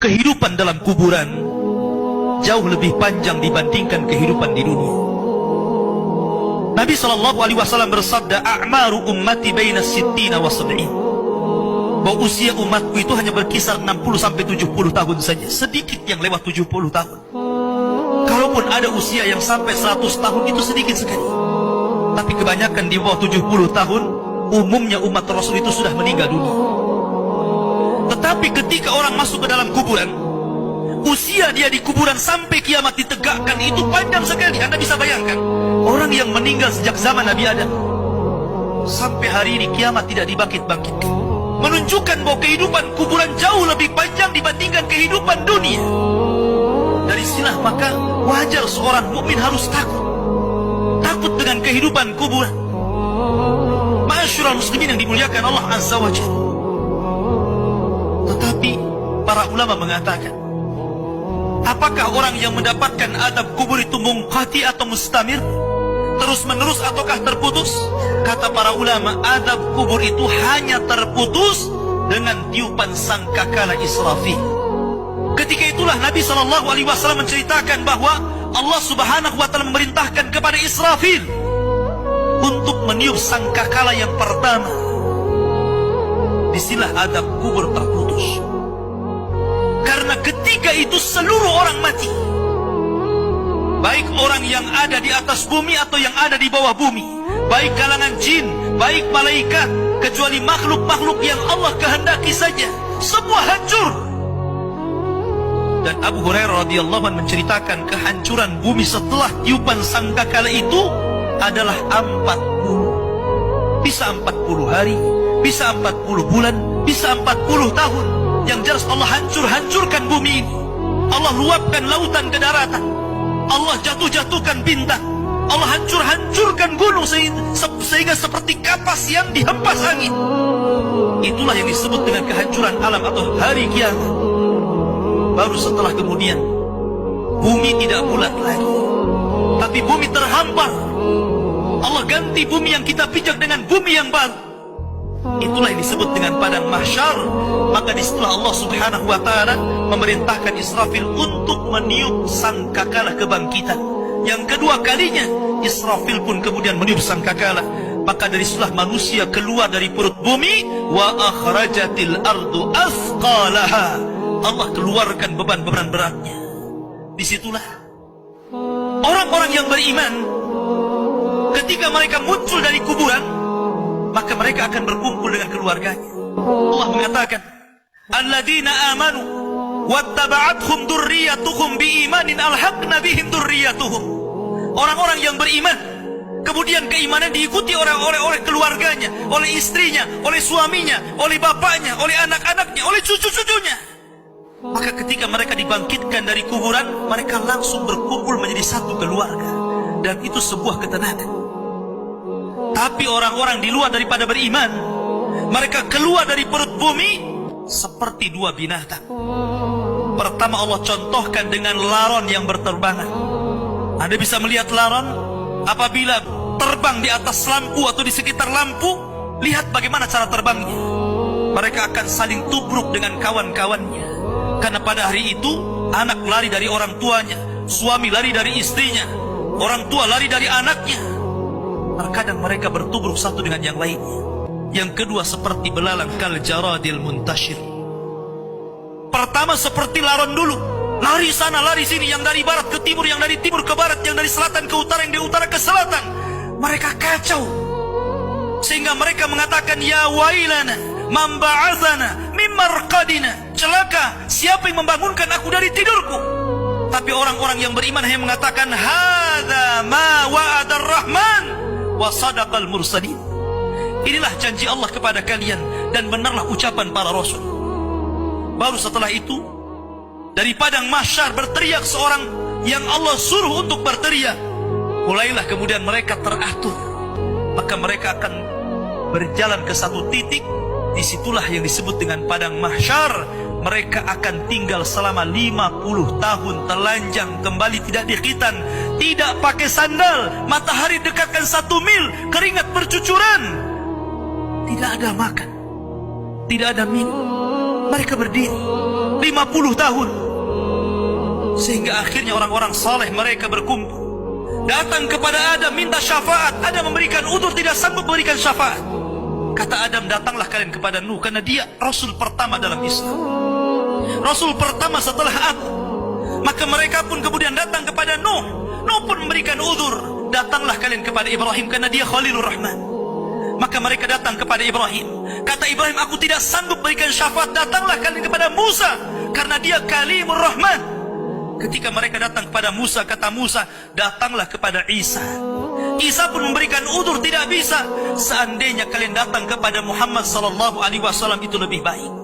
kehidupan dalam kuburan jauh lebih panjang dibandingkan kehidupan di dunia. Nabi SAW bersabda, "A'maru ummati baina sittina wa sab'in." Bahwa usia umatku itu hanya berkisar 60 sampai 70 tahun saja. Sedikit yang lewat 70 tahun. Kalaupun ada usia yang sampai 100 tahun itu sedikit sekali. Tapi kebanyakan di bawah 70 tahun, umumnya umat Rasul itu sudah meninggal dunia. Tetapi ketika orang masuk ke dalam kuburan, usia dia di kuburan sampai kiamat ditegakkan itu panjang sekali. Anda bisa bayangkan, orang yang meninggal sejak zaman Nabi Adam sampai hari ini kiamat tidak dibangkit-bangkitkan, menunjukkan bahwa kehidupan kuburan jauh lebih panjang dibandingkan kehidupan dunia. Dari sinilah maka wajar seorang mukmin harus takut dengan kehidupan kuburan. Ma'asyiral muslimin yang dimuliakan Allah Azza wa Jalla. Tetapi para ulama mengatakan, apakah orang yang mendapatkan adab kubur itu munqati atau mustamir, terus menerus ataukah terputus? Kata para ulama, adab kubur itu hanya terputus dengan tiupan sangkakala Israfil. Ketika itulah Nabi SAW menceritakan bahwa Allah Subhanahu wa Ta'ala memerintahkan kepada Israfil untuk meniup sangkakala yang pertama. Disinilah adab kubur terputus. Karena ketika itu seluruh orang mati, baik orang yang ada di atas bumi atau yang ada di bawah bumi, baik kalangan jin, baik malaikat, kecuali makhluk-makhluk yang Allah kehendaki saja, semua hancur. Dan Abu Hurairah radhiyallahu anhu menceritakan kehancuran bumi setelah tiupan sangkakala itu adalah 40. Bisa 40 hari, bisa 40 bulan, bisa 40 tahun. Yang jelas Allah hancurkan bumi ini. Allah luapkan lautan ke daratan. Allah jatuhkan bintang. Allah hancurkan gunung sehingga seperti kapas yang dihempas angin. Itulah yang disebut dengan kehancuran alam atau hari kiamat. Baru setelah kemudian bumi tidak bulat lagi, tapi bumi terhampar. Allah ganti bumi yang kita pijak dengan bumi yang baru. Itulah yang disebut dengan padang mahsyar. Maka disitulah Allah Subhanahu wa Ta'ala memerintahkan Israfil untuk meniup sangkakala kebangkitan. Yang kedua kalinya Israfil pun kemudian meniup sangkakala. Maka dari situlah manusia keluar dari perut bumi. Wa akhrajatil ardu athqalaha. Allah keluarkan beban-beban beratnya. Disitulah orang-orang yang beriman, ketika mereka muncul dari kuburan, maka mereka akan berkumpul dengan keluarganya. Allah mengatakan, alladzina amanu wattaba'athum dzurriyyatuhum biimanin alhaqna bihim dzurriyyatuhum. Orang-orang yang beriman, kemudian keimanan diikuti oleh keluarganya, oleh istrinya, oleh suaminya, oleh bapaknya, oleh anak-anaknya, oleh cucu-cucunya. Maka ketika mereka dibangkitkan dari kuburan, mereka langsung berkumpul menjadi satu keluarga. Dan itu sebuah ketenangan. Tapi orang-orang di luar daripada beriman, mereka keluar dari perut bumi seperti dua binatang. Pertama Allah contohkan dengan laron yang berterbangan. Anda bisa melihat laron apabila terbang di atas lampu atau di sekitar lampu. Lihat bagaimana cara terbangnya. Mereka akan saling tubruk dengan kawan-kawannya. Karena pada hari itu anak lari dari orang tuanya, suami lari dari istrinya, orang tua lari dari anaknya. Terkadang mereka bertubruk satu dengan yang lainnya. Yang kedua seperti belalang kal jaradil muntashir. Pertama seperti laron dulu, lari sana lari sini, yang dari barat ke timur, yang dari timur ke barat, yang dari selatan ke utara, yang dari utara ke selatan. Mereka kacau sehingga mereka mengatakan, ya wailana man ba'atsana min marqadina. Celaka, siapa yang membangunkan aku dari tidurku? Tapi orang-orang yang beriman hanya mengatakan, hadza ma wa'adar rahman wa sadaqal mursalin. Inilah janji Allah kepada kalian dan benarlah ucapan para rasul. Baru setelah itu dari padang mahsyar berteriak seorang yang Allah suruh untuk berteriak. Mulailah kemudian mereka teratur. Maka mereka akan berjalan ke satu titik. Disitulah yang disebut dengan padang mahsyar. Mereka akan tinggal selama 50 tahun telanjang, kembali tidak dikhitan, tidak pakai sandal, matahari dekatkan 1 mil, keringat bercucuran, tidak ada makan, tidak ada minum. Mereka berdiri 50 tahun. Sehingga akhirnya orang-orang saleh mereka berkumpul, datang kepada Adam minta syafaat. Adam memberikan udzur, tidak sanggup memberikan syafaat. Kata Adam, datanglah kalian kepada Nuh, karena dia rasul pertama dalam Islam, rasul pertama setelah aku. Maka mereka pun kemudian datang kepada Nuh. Nuh pun memberikan udzur, datanglah kalian kepada Ibrahim, karena dia Khalilur Rahman. Maka mereka datang kepada Ibrahim. Kata Ibrahim, aku tidak sanggup berikan syafaat, datanglah kalian kepada Musa, karena dia Kalimur Rahman. Ketika mereka datang kepada Musa, kata Musa, datanglah kepada Isa. Isa pun memberikan udzur, tidak bisa. Seandainya kalian datang kepada Muhammad sallallahu alaihi wasallam itu lebih baik.